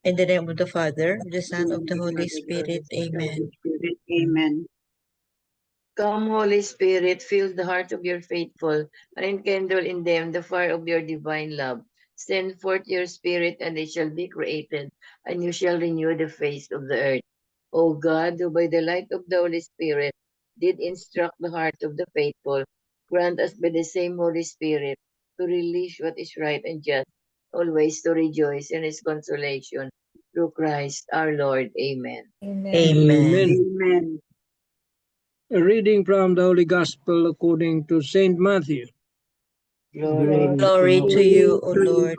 In the name of the Father, the Son, of the Holy Spirit. Amen. Amen. Come, Holy Spirit, fill the heart of your faithful, and enkindle in them the fire of your divine love. Send forth your Spirit, and they shall be created, and you shall renew the face of the earth. O God, who by the light of the Holy Spirit did instruct the heart of the faithful, grant us by the same Holy Spirit to release what is right and just, always to rejoice in his consolation. Through Christ our Lord. Amen. Amen. Amen. A reading from the Holy Gospel according to Saint Matthew. Glory to you, O Lord.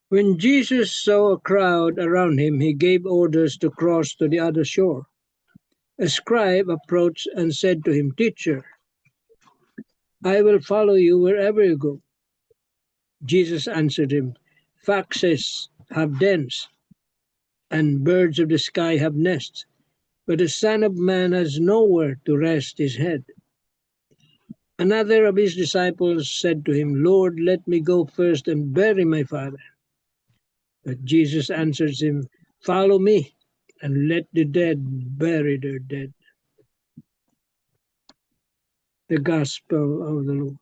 When Jesus saw a crowd around him, he gave orders to cross to the other shore. A scribe approached and said to him, "Teacher, I will follow you wherever you go." Jesus answered him, "Foxes have dens, and birds of the sky have nests, but the Son of Man has nowhere to rest his head." Another of his disciples said to him, "Lord, let me go first and bury my father." But Jesus answered him, "Follow me, and let the dead bury their dead." The Gospel of the Lord.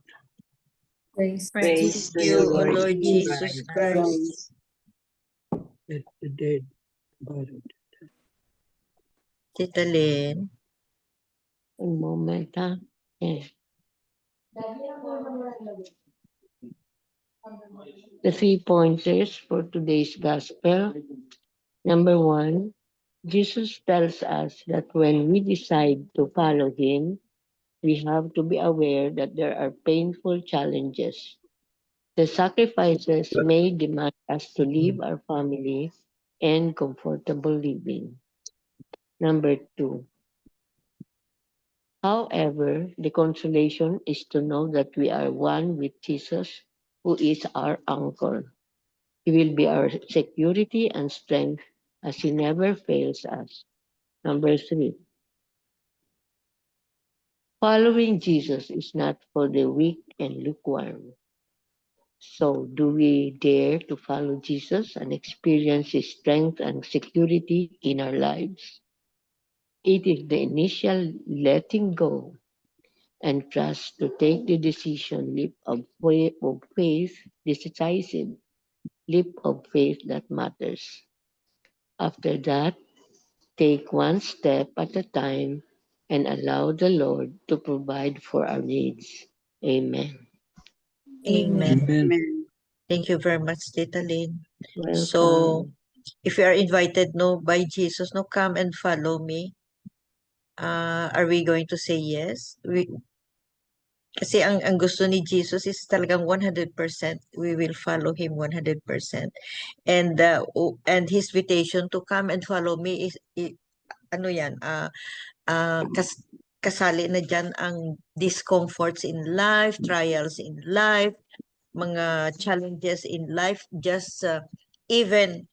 Praise Praise to you, O Lord Jesus Christ. Let the dead bury. Tita Lynn. Un moment, ha? The 3 pointers for today's gospel. Number 1, Jesus tells us that when we decide to follow him, we have to be aware that there are painful challenges. The sacrifices may demand us to leave our family and comfortable living. Number 2, however, the consolation is to know that we are one with Jesus, who is our anchor. He will be our security and strength as he never fails us. Number 3, following Jesus is not for the weak and lukewarm. So, do we dare to follow Jesus and experience his strength and security in our lives? It is the initial letting go and trust to take the decision leap of faith, decisive leap of faith that matters. After that, take one step at a time and allow the Lord to provide for our needs. Amen. Amen. Amen. Thank you very much, Tita Lynn. Welcome. So, if you are invited by Jesus, come and follow me. Are we going to say yes? Kasi ang gusto ni Jesus is talagang 100%. We will follow him 100%. And his invitation to come and follow me is ano yan, kasali na dyan ang discomforts in life, trials in life, mga challenges in life, just even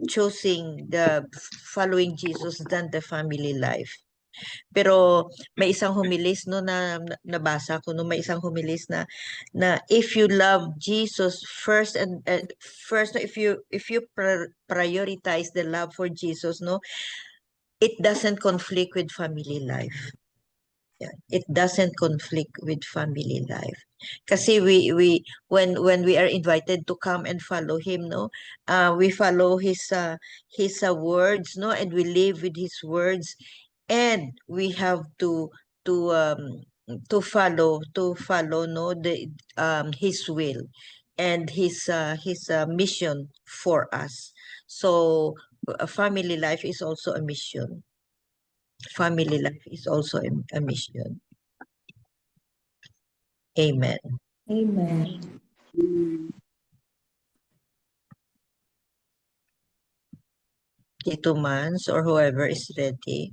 choosing the following Jesus than the family life. Pero may isang humilis na nabasa ko may isang humilis na if you love Jesus first and first if you prioritize the love for Jesus it doesn't conflict with family life. Yeah, it doesn't conflict with family life. Kasi when we are invited to come and follow him, we follow his words, and we live with his words, and we have to follow his will and his mission for us. So family life is also a mission. Family life is also a mission. Amen. Amen. Tito Mans or whoever is ready.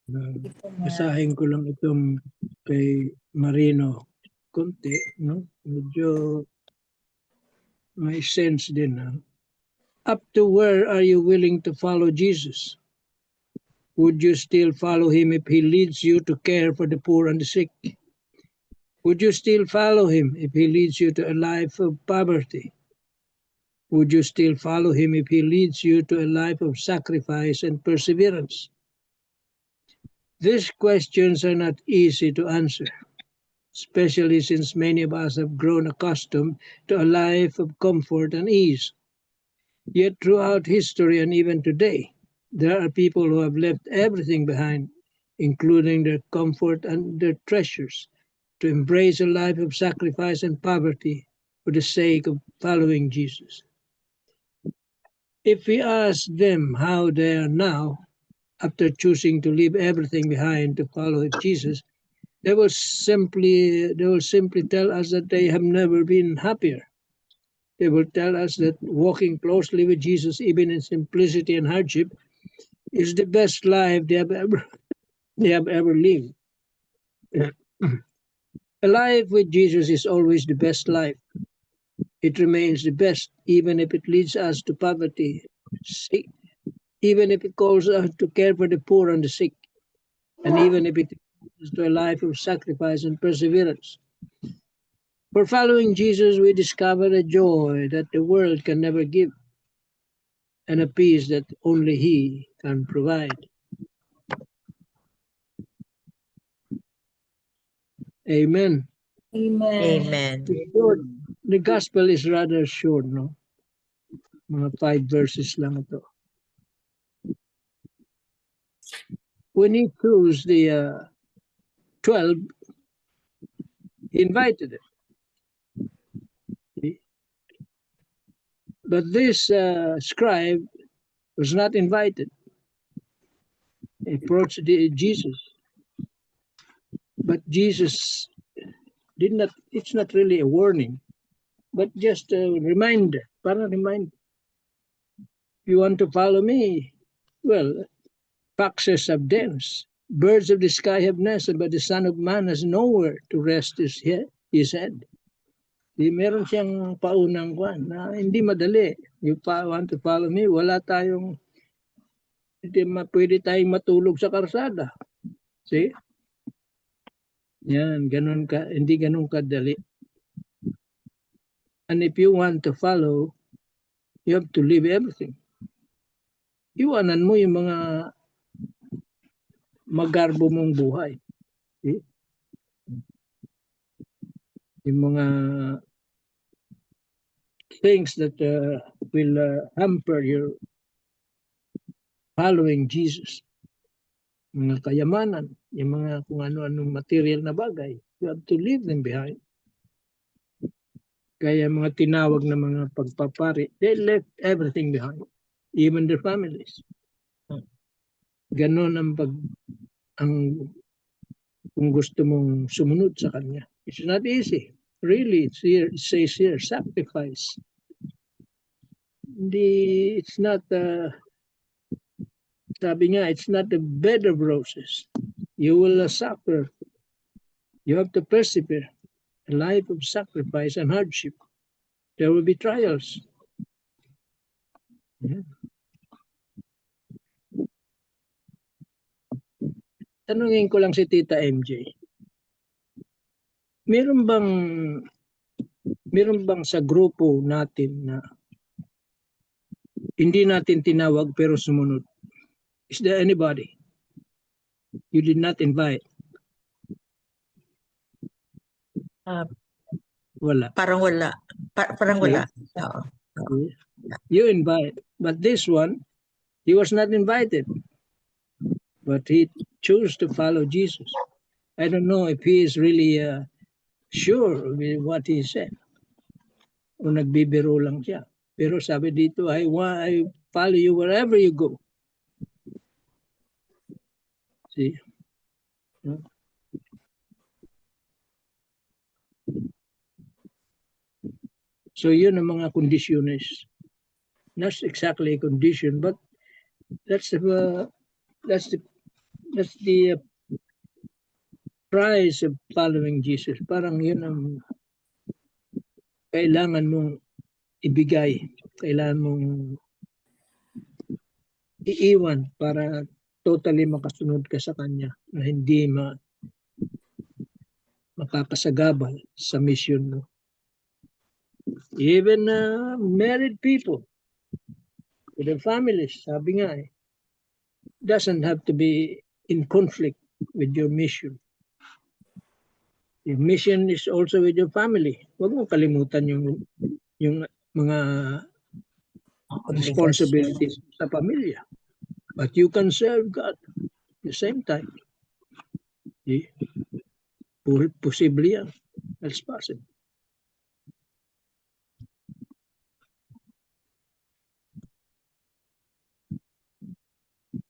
Basahin ko lang itong kay Marino konti, no? Medyo may sense din, ha? Up to where are you willing to follow Jesus? Would you still follow him if he leads you to care for the poor and the sick? Would you still follow him if he leads you to a life of poverty? Would you still follow him if he leads you to a life of sacrifice and perseverance? These questions are not easy to answer, especially since many of us have grown accustomed to a life of comfort and ease. Yet throughout history and even today, there are people who have left everything behind, including their comfort and their treasures, to embrace a life of sacrifice and poverty for the sake of following Jesus. If we ask them how they are now, after choosing to leave everything behind to follow Jesus, they will simply tell us that they have never been happier. They will tell us that walking closely with Jesus, even in simplicity and hardship, is the best life they have ever lived. A life with Jesus is always the best life. It remains the best, even if it leads us to poverty, sick, even if it calls us to care for the poor and the sick, and even if it leads to a life of sacrifice and perseverance. For following Jesus, we discover a joy that the world can never give, and a peace that only He can provide. Amen. Amen. The gospel is rather short, no? Mga 5 verses lang ito. When he chose the 12, he invited them. But this scribe was not invited. He approached Jesus. But Jesus did not, it's not really a warning, but just a reminder, para reminder. If you want to follow me, well, foxes have dens, birds of the sky have nests, but the Son of Man has nowhere to rest his head. Meron siyang paunang kwan na hindi madali. You want to follow me, wala tayong, pwede tayong matulog sa karsada. See? Yan, hindi ganun kadali. And if you want to follow, you have to leave everything. Iwanan mo yung mga magarbo mong buhay. See? Yung mga things that will hamper your following Jesus. Mga kayamanan, yung mga kung ano-anong material na bagay. You have to leave them behind. Kaya mga tinawag na mga pagpapari, they left everything behind. Even their families. Ganon kung gusto mong sumunod sa Kanya. It's not easy. Really, it says here, sacrifice. It's not, sabi nga, it's not a bed of roses. You will suffer. You have to persevere. A life of sacrifice and hardship. There will be trials. Yeah. Tanungin ko lang si Tita MJ. Meron bang sa grupo natin na hindi natin tinawag pero sumunod? Is there anybody you did not invite? Wala. Parang wala. Parang wala. Oo. You invite. But this one, he was not invited. But he chose to follow Jesus. I don't know if he is really sure with what he said. O nagbibiro lang siya. Pero sabi dito, I follow you wherever you go. See? So yun ang mga conditions. Not exactly a condition, but that's the price of following Jesus. Parang yun ang kailangan mong ibigay. Kailangan mong iiwan para totally makasunod ka sa Kanya na hindi makakasagabal sa mission mo. Even married people with their families, sabi nga doesn't have to be in conflict with your mission. Your mission is also with your family. Huwag mo kalimutan yung mga responsibilities sa pamilya. But you can serve God at the same time. Posible yan. That's possible.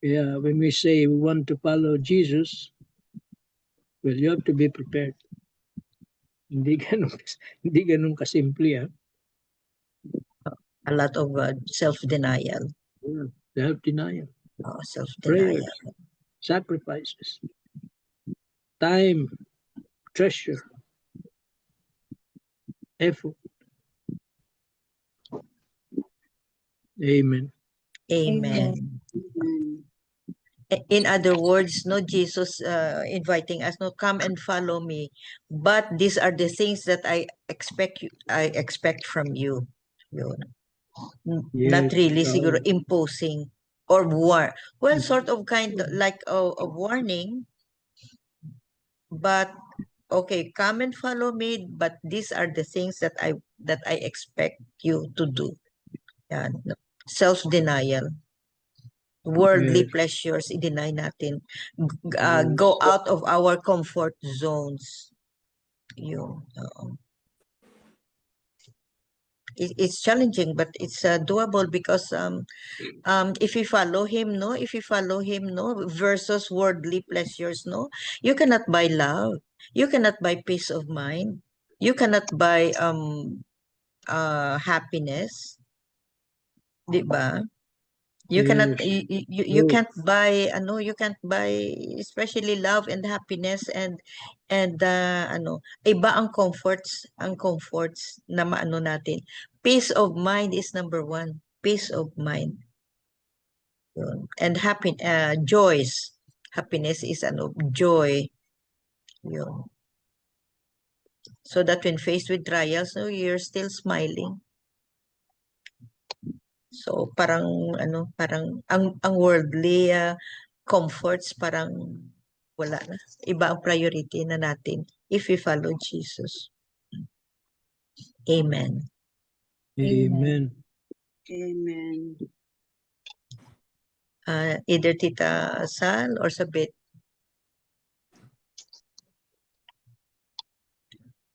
Yeah, when we say we want to follow Jesus, well, you have to be prepared. Hindi ganun kasimple. A lot of self-denial. Yeah, self-denial. Oh, self-denial. Prayers, sacrifices, time, treasure, effort. Amen. Amen. In other words, no, Jesus inviting us, no, come and follow me. But these are the things that I expect from you. Yun. Not Yes, really siguro imposing or war. Well, sort of kind like a warning, but okay, come and follow me, but these are the things that I expect you to do. Yan. Self-denial. Worldly Yes. pleasures, i-deny natin. Go out of our comfort zones. Yun. It's challenging, but it's doable because if you follow him, no, versus worldly pleasures, no, you cannot buy love. You cannot buy peace of mind. You cannot buy happiness. Di ba? You cannot you can't buy you can't buy especially love and happiness and iba ang comforts na maano natin. Peace of mind is number one. Peace of mind. Yun. And joys. Happiness is joy. Yun. So that when faced with trials, no, you're still smiling. So parang ang worldly comforts parang wala na. Iba ang priority na natin if we follow Jesus. Amen. Amen. Amen. Either Tita Sal or Sabit.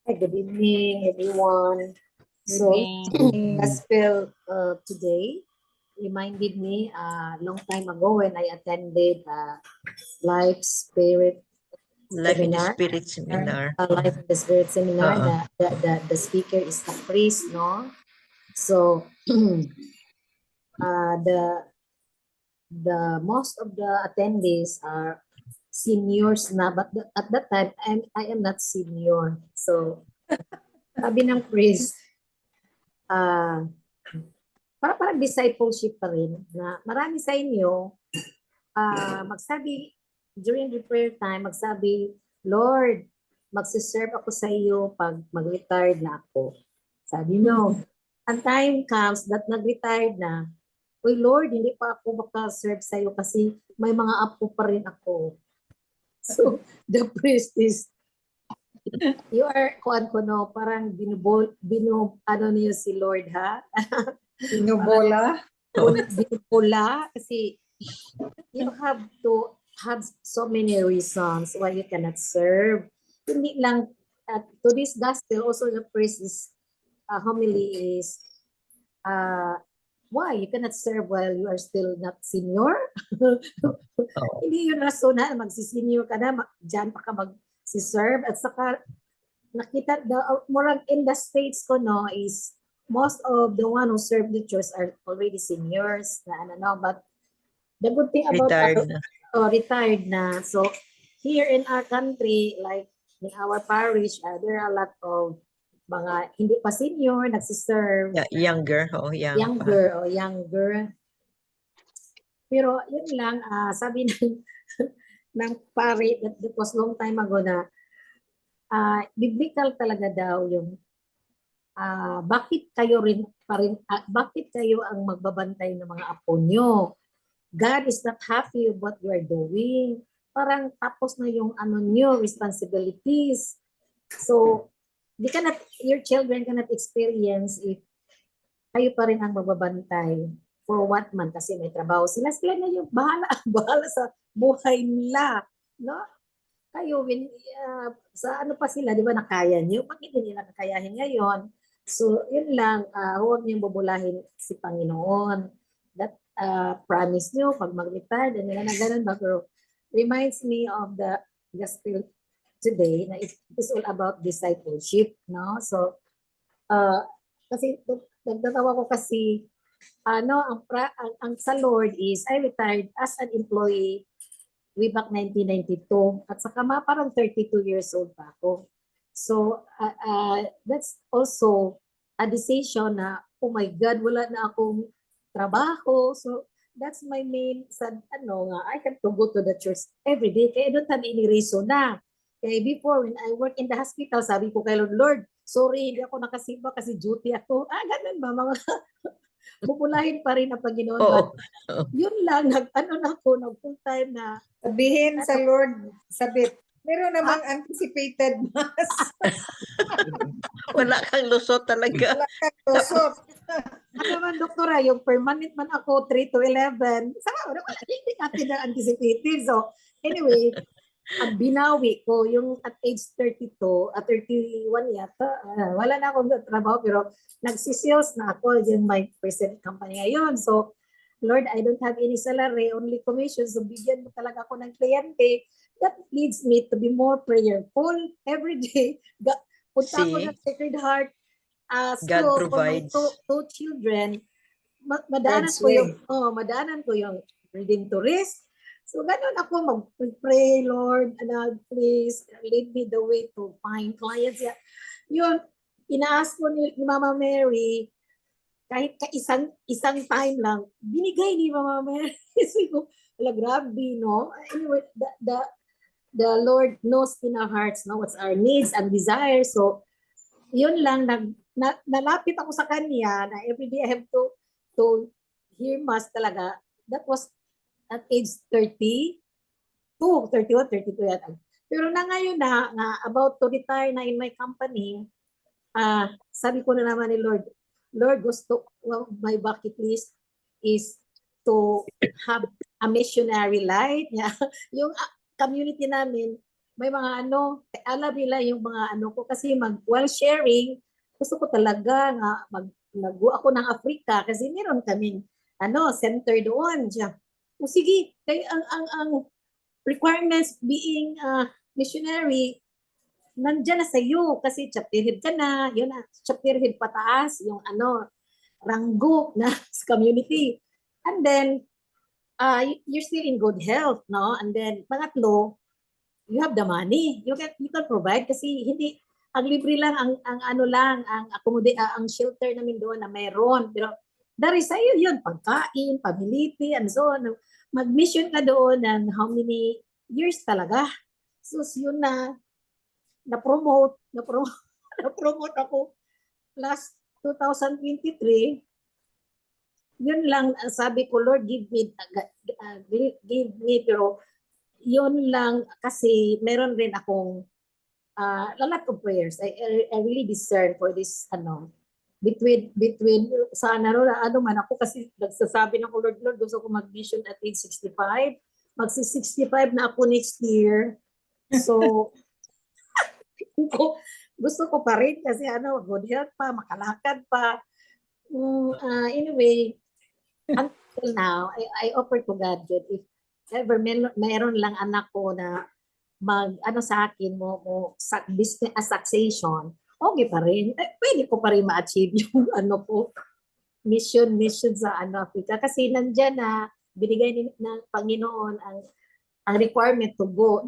Good evening, everyone. So, gospel today reminded me a long time ago when I attended Life in the Spirit seminar. Life in the Spirit seminar. The speaker is a priest, no? So, the most of the attendees are seniors na, but at that time I am not senior. So sabi ng priest, parang discipleship pa rin na marami sa inyo magsabi during the prayer time, magsabi, Lord, magsiserve ako sa iyo pag mag-retired na ako. Sabi no, ang time comes that nag-retired na, uy Lord, hindi pa ako maka-serve sa iyo kasi may mga apo pa rin ako. So, the priest is, you are, no, parang niyo si Lord, ha? Binubola? Binubola, kasi you have to have so many reasons why you cannot serve. Hindi lang, to this gospel, also the priest's homily is, why you cannot serve while you are still not senior? Hindi yun rason na magsisenior ka na, dyan pa ka mag-serve. At saka, nakita, more in the States ko, no, is most of the one who serve the church are already seniors, but the good thing about retired na. So, here in our country, like in our parish, there are a lot of mga hindi pa senior, nagsiserve. Younger. Younger. Pero yun lang, sabi ng pari, that was long time ago na, biblical talaga daw yung bakit kayo rin pa rin, bakit kayo ang magbabantay ng mga apo nyo? God is not happy with what you are doing. Parang tapos na yung nyo, responsibilities. So, your children cannot experience if kayo pa rin ang magbabantay for what man, kasi may trabaho sila. Sila na yung bahala sa buhay nila. No? Kayo, sa ano pa sila, di ba, nakaya nyo? Bakit hindi nila kakayahin ngayon? So, yun lang, huwag niyong bubulahin si Panginoon. That promise nyo, pag mag-retire, nila na ganun ba? Pero reminds me of the gospel today na it is all about discipleship, no? So, kasi nagtatawa ko kasi, ang sa Lord is, I retired as an employee way back 1992. At saka parang 32 years old pa ako. So, that's also a decision na, oh my God, wala na akong trabaho. So, that's my main, I have to go to the church every day. Kaya doon tayo iniriso na. Kaya before, when I work in the hospital, sabi ko kay Lord, sorry, hindi ako nakasimba kasi duty ako. Ganun ba, mga pupulahin pa rin ang Panginoon. Oo. Yun lang, nag-full time na. Sabihin sa Lord, sabit, meron namang anticipated mass. Wala kang lusot talaga. Wala kang tusok. Ano man, doktora, yung permanent man ako, 3 to 11. Wala, hindi natin na anticipated. So, anyway, ang binawi ko, yung at age 32, at 31 yata, wala na akong trabaho, pero nagsisales na ako in my present company ngayon. So, Lord, I don't have any salary, only commission. So, bigyan mo talaga ako ng kliyente. That leads me to be more prayerful every day. Punta ako See? ng Sacred Heart God school for my provides. two children. Madaanan God's ko yung, way. madaanan ko yung reading to risk. So, ganun ako mag-pray, Lord, please lead me the way to find clients. Yun, inaas ko ni Mama Mary, kahit isang time lang, binigay ni Mama Mary. So, wala, grabe, no? Anyway, the Lord knows in our hearts, no, what's our needs and desires. So, yun lang, nalapit ako sa Kanya na everyday I have to hear Mass talaga. That was at age 32, 31, 32 yata. Pero na ngayon na about to retire na in my company, sabi ko na naman ni Lord, my bucket list is to have a missionary life. Yung community namin, may mga alam nila yung mga ko, kasi while sharing, gusto ko talaga nga mag-go ako ng Africa kasi meron kaming center doon. O sige, kaya ang requirements being missionary, nandiyan na sa iyo kasi chapter head ka na, yun na, chapter head pataas, yung ranggo na sa community. And then, you're still in good health, no? And then, pangatlo, you have the money. You can provide kasi hindi, ang libre lang, ang shelter namin doon na mayroon. Pero, dari sa iyo yun, pagkain, pamiliti, and so on. Mag-mission ka doon ng how many years talaga. So, yun na-promote ako last 2023. Yun lang, sabi ko, Lord, give me, pero yun lang, kasi meron rin akong a lot of prayers. I really discern for this, between sana man ako, kasi nagsasabi ng Lord, gusto ko mag-mission at age 65. Magsi-65 na ako next year. So, gusto ko pa rin kasi good health pa, makalakad pa. Anyway, until now, I offer to God, if ever mayroon lang anak ko na sa akin mo business succession, okay pa rin. Pwede ko pa rin ma-achieve yung mission sa Africa. Kasi nandyan na, binigay ng Panginoon ang requirement to go.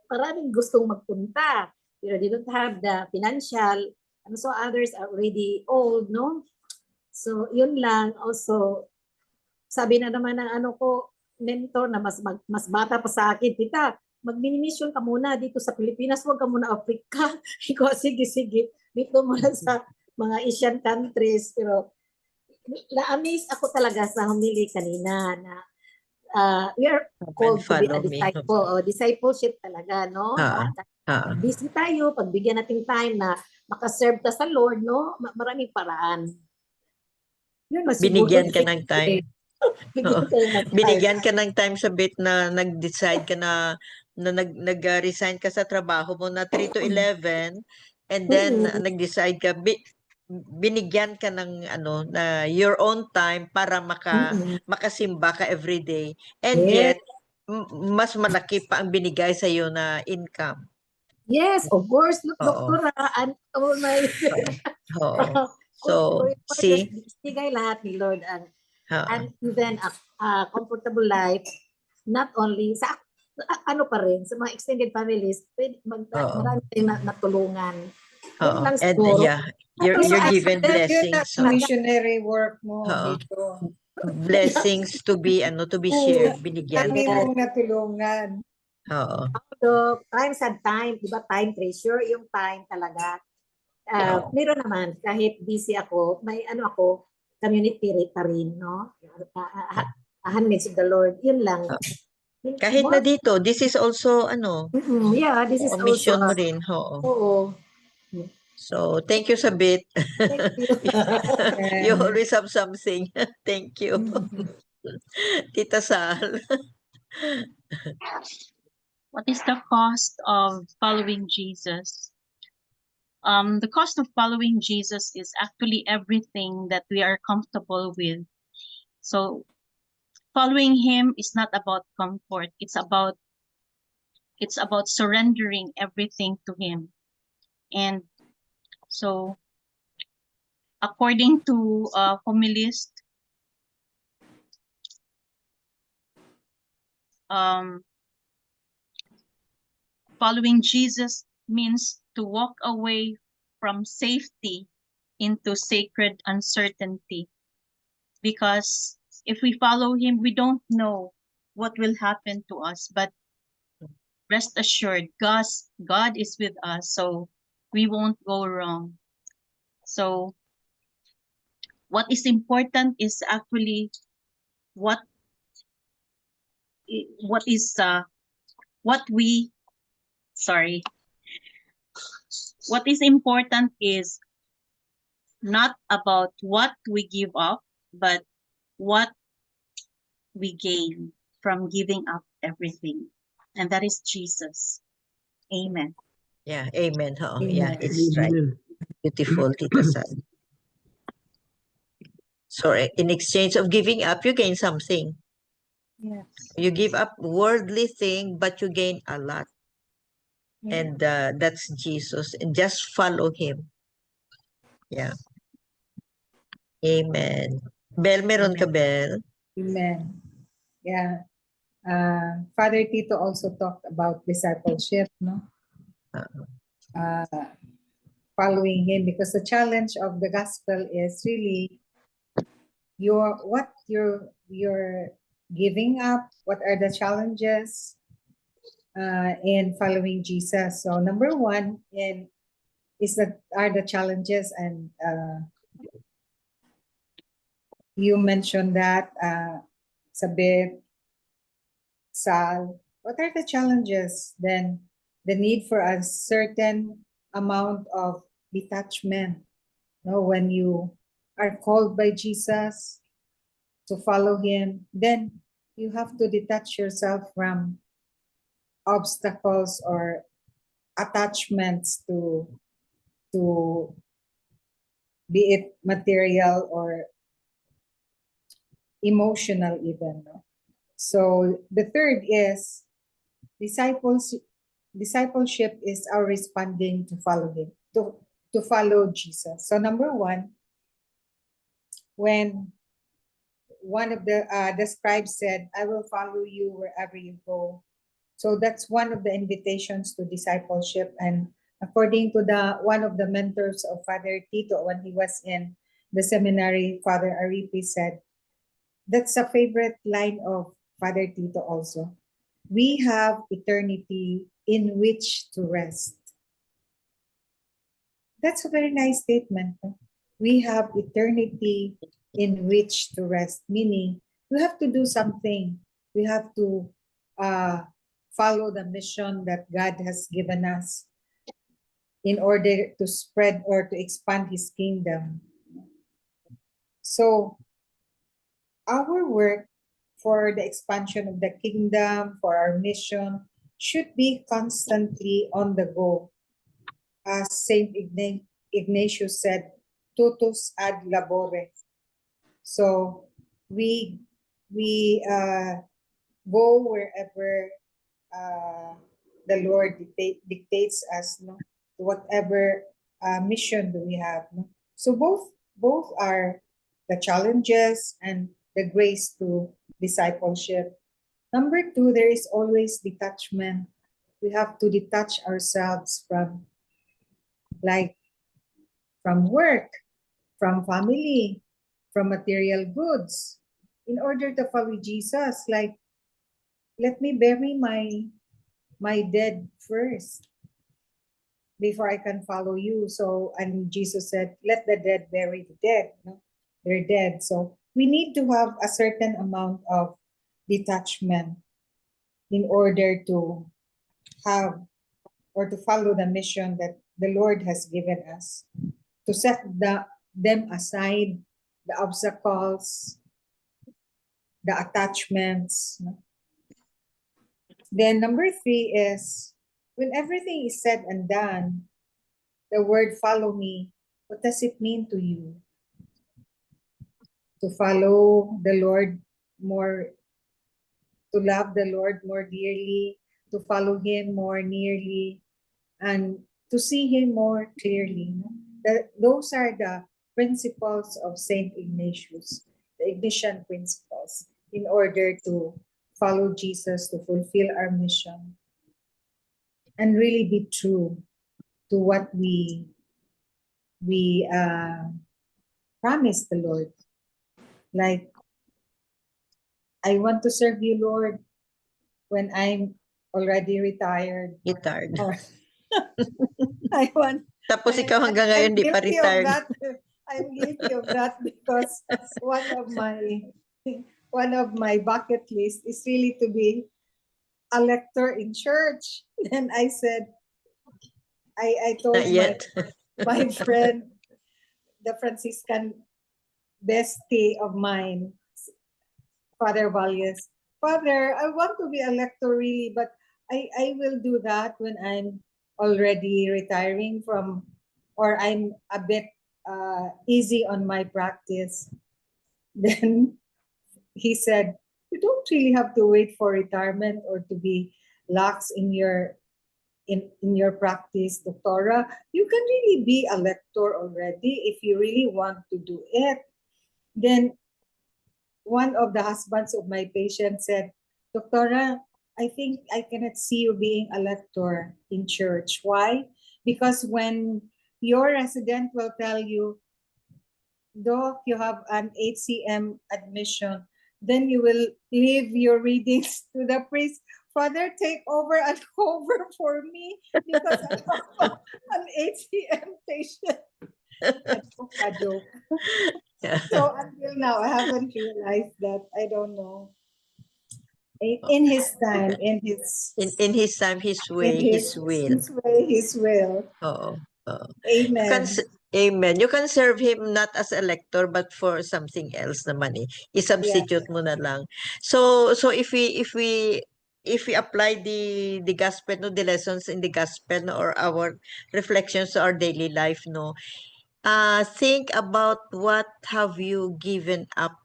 Maraming gustong magpunta. Pero they don't have the financial, so others are already old, no? So, yun lang. Also, sabi na naman ng mentor na mas bata pa sa akin, tita, mag-mini-mission ka muna dito sa Pilipinas, huwag ka muna Africa. Ikaw, sige. Dito muna sa mga Asian countries. Pero na-amaze ako talaga sa humili kanina na we are called to be a follow me. disciple. O, discipleship talaga, no? Busy tayo, pagbigyan natin time na makaserve ka sa Lord, no? Maraming paraan. Yun, Binigyan ka ng time. Bigyan kayo ng time. Binigyan ka ng time sa bit na nag-decide ka na nag-resign ka sa trabaho mo na 3 to 11 and then nag-decide ka binigyan ka ng na your own time para makasimba ka every day and Yes. yet mas malaki pa ang binigay sa iyo na income. Yes, of course. Look, Oo. doktora, oh my Oo. So, see? Bigay lahat ni Lord and Oo. even a comfortable life, not only sa ano pa rin, sa mga extended families, marami tayong natulungan. Yun lang And siguro. yeah, you're given Yun blessings. ang missionary work mo Oo. dito. Blessings to be shared, binigyan Dami ka. mong natulungan. Oo. So, times and time, di ba, time treasure, yung time talaga. Meron naman, kahit busy ako, may ako, community pa rin, no? Handmaids of the Lord, yun lang. Kahit na dito, this is also yeah, this is mission also mo rin. Oo. Oo. So, thank you sa bit. Thank you. You always have something. Thank you. Tita Sal. What is the cost of following Jesus? The cost of following Jesus is actually everything that we are comfortable with. So following him is not about comfort. It's about surrendering everything to him. And so according to homilist, following Jesus means to walk away from safety into sacred uncertainty. Because if we follow him, we don't know what will happen to us, but rest assured, God is with us, so we won't go wrong. So what is important is actually what is important is not about what we give up, but what we gain from giving up everything. And that is Jesus. Amen. Yeah, amen. Yeah, Amen. it's right. Beautiful, Tita Sal. So, in exchange of giving up, you gain something. Yes. You give up worldly thing, but you gain a lot. And that's Jesus. And just follow him. Yeah. Amen. Bel, meron ka, Bel? Amen. Yeah. Father Tito also talked about discipleship, no? Following him, because the challenge of the gospel is really what you're giving up. What are the challenges in following Jesus? So number one are the challenges, and you mentioned that Sabit, Sal. What are the challenges? Then the need for a certain amount of detachment. No, when you are called by Jesus to follow him, then you have to detach yourself from obstacles or attachments to be it material or emotional even. No? So the third is discipleship is our responding to follow him, to follow Jesus. So number one, when one of the scribes said, I will follow you wherever you go. So that's one of the invitations to discipleship. And according to one of the mentors of Father Tito, when he was in the seminary, Father Aripi said, that's a favorite line of Father Tito also. we have eternity in which to rest. That's a very nice statement. We have eternity in which to rest, meaning we have to do something. We have to follow the mission that God has given us in order to spread or to expand His kingdom. So, our work for the expansion of the kingdom, for our mission, should be constantly on the go. As Saint Ignatius said, totus ad labore. So we go wherever the Lord dictates us, no, whatever mission do we have. No? So both are the challenges and the grace to discipleship. Number two, there is always detachment. We have to detach ourselves from work, from family, from material goods, in order to follow Jesus. Like, let me bury my dead first before I can follow you. So, and Jesus said, let the dead bury the dead. No? They're dead. So we need to have a certain amount of detachment in order to have or to follow the mission that the Lord has given us. To set them aside, the obstacles, the attachments. No? Then number three is, when everything is said and done, the word follow me, what does it mean to you? To follow the Lord more, to love the Lord more dearly, to follow Him more nearly, and to see Him more clearly. No? Those are the principles of Saint Ignatius, the Ignatian principles, in order to follow Jesus, to fulfill our mission, and really be true to what we promised the Lord. Like, I want to serve you, Lord, when I'm already retired. Retired. Or I want. Tapos ikaw hanggang ngayon I'm di pa guilty of retired. that. I'm guilty of that because one of my bucket list is really to be a lector in church. And I said, I told Not yet. my friend, the Franciscan bestie of mine, Father Valles, Father, I want to be a lector really, but I will do that when I'm already retiring from, or I'm a bit easy on my practice. Then he said, you don't really have to wait for retirement or to be lax in your practice, Doctora. You can really be a lector already if you really want to do it. Then one of the husbands of my patient said, Doctora, I think I cannot see you being a lector in church. Why? Because when your resident will tell you, Doc, you have an HCM admission, then you will leave your readings to the priest. Father, take over and cover for me because I have an HCM patient. A joke. Yeah. So until now, I haven't realized that. I don't know. In his time, In his time, his way, his will. his way, his will. Oo. Oo. Amen. Amen. You can serve him not as a lector but for something else naman eh. I-substitute mo na lang. So if we apply the gospel, no, the lessons in the gospel, no, or our reflections to our daily life, no, think about what have you given up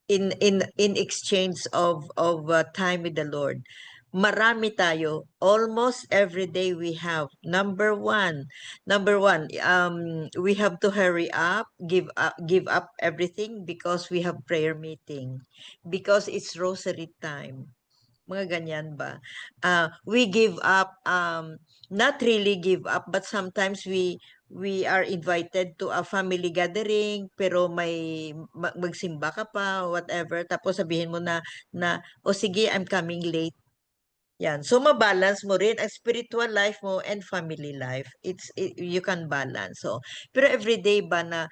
in exchange of time with the Lord. Marami tayo. Almost every day we have. Number one, we have to hurry up, give up everything because we have prayer meeting, because it's rosary time. Mga ganyan ba? We give up, not really give up, but sometimes we are invited to a family gathering, pero may magsimba ka pa, whatever, tapos sabihin mo na o sige, I'm coming late. Yan. So mabalance mo rin ang spiritual life mo and family life. You can balance. So, pero everyday ba na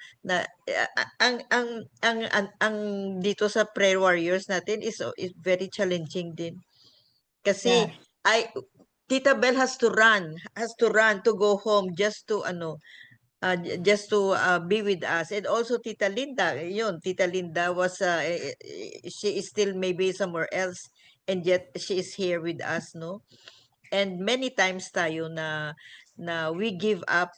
ang dito sa prayer warriors natin is very challenging din. Kasi Yeah. Tita Bell has to run to go home just to be with us. And also Tita Linda, Tita Linda was she is still maybe somewhere else, and yet she is here with us, no? And many times tayo na we give up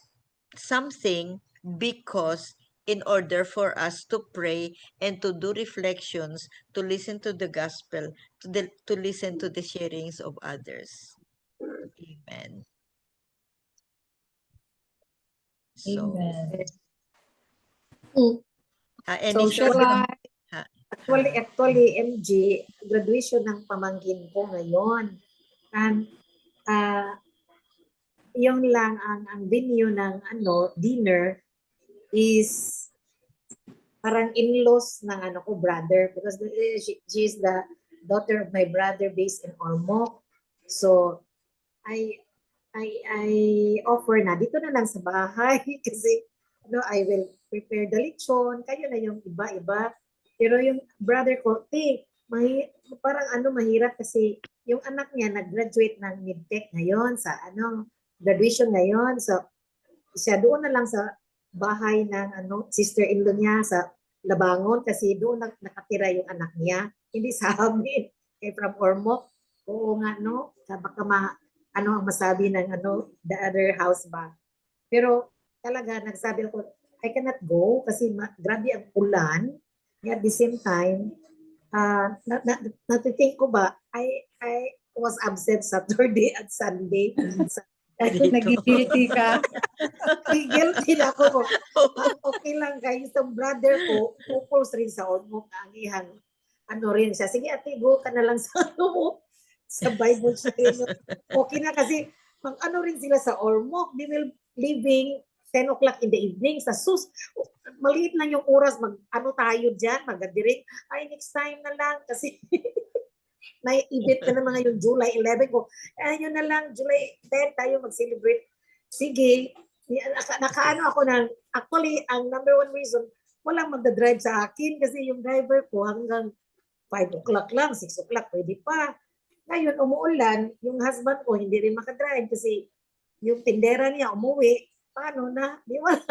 something because in order for us to pray and to do reflections, to listen to the gospel, to listen to the sharings of others. Amen. So, Amen. any Social short life. Actually, MG, graduation ng pamangkin ko ngayon. And yung lang ang venue ng dinner is parang in-laws ng ko brother, because she is the daughter of my brother based in Ormoc. So I offer na dito na lang sa bahay kasi I will prepare the lechon, kayo na yung iba-iba. Pero yung brother ko, parang mahirap kasi yung anak niya nag-graduate ng mid-tech ngayon sa graduation ngayon. So siya doon na lang sa bahay ng sister-in-law niya sa Labangon kasi doon nakatira yung anak niya. Hindi sa amin. Kay from Ormoc. Oo nga, no? Baka ang masabi ng the other house ba. Pero talaga nagsabi ako, I cannot go kasi grabe ang ulan. At the same time, natithink ko ba, I was absent Saturday at Sunday. Nag-guilty ka. Guilty na ako. Okay lang guys, yung brother ko, pupos rin sa Ormoc, ang ihang rin siya. Sige ate, go ka na lang sa sa Bible study. Okay na kasi rin sila sa Ormoc. They will leaving 10 o'clock in the evening sa maliit lang yung oras, tayo dyan, magadiring, next time na lang kasi na-event na mga yung July 11 ko. Yun na lang, July 10 tayo mag-celebrate. Sige, ako actually, ang number one reason, walang magdadrive sa akin kasi yung driver ko hanggang 5 o'clock lang, 6 o'clock, pwede pa. Ngayon, umuulan, yung husband ko hindi rin makadrive kasi yung tindera niya umuwi. Paano na? Di wala.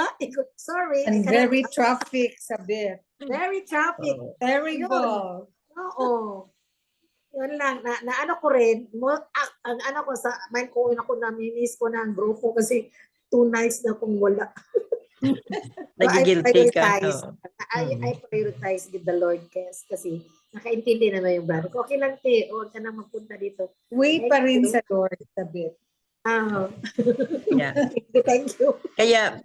Sorry. And very traffic, sabi. Very traffic. Terrible. Oo. Yun lang. Na ko rin, ang ko sa mind ko, namimiss ko na ang grupo kasi 2 nights na kung wala. Nagigilty ka. I prioritize with the Lord kasi nakaintindi naman yung brother ko. Okay lang, huwag ka na magpunta dito. Wait pa rin sa Lord a bit. Yeah. Thank you. Kaya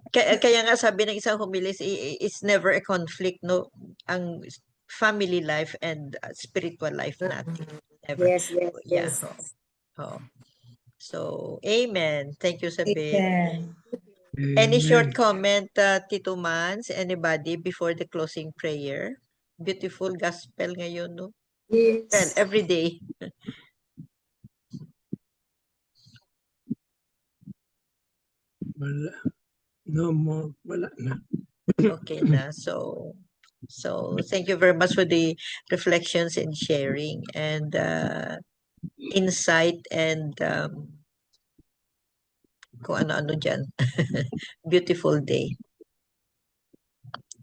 nga sabi ng isang humilis, it's never a conflict, no? Ang family life and spiritual life natin. Never. Yes. Yeah. So, amen. Thank you, Sabi. Amen. Any short comment, Tito Mans, anybody, before the closing prayer? Beautiful gospel ngayon, no? Yes. Well, every day. Wala. No more. Wala na. Okay na. So thank you very much for the reflections and sharing and insight and kung ano-ano dyan. Beautiful day.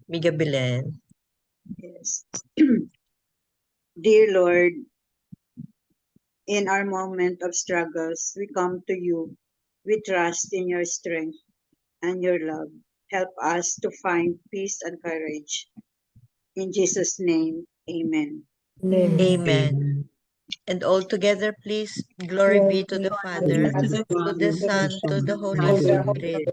Miga Belen. Yes. Dear Lord, in our moment of struggles, we come to you. We trust in your strength and your love. Help us to find peace and courage. In Jesus' name, amen. Amen. And all together, please, glory be to the Father, to the Son, to the Holy Spirit,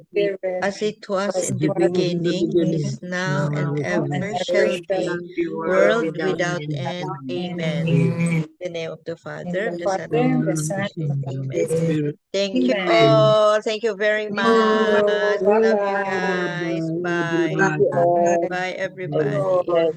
as it was in the beginning, is now, and ever shall be, world without end. Amen. In the name of the Father, the Son, and the Holy Spirit. Thank you Amen. all. Thank you very much. Love you Bye-bye. guys. Bye. Bye. Bye, everybody.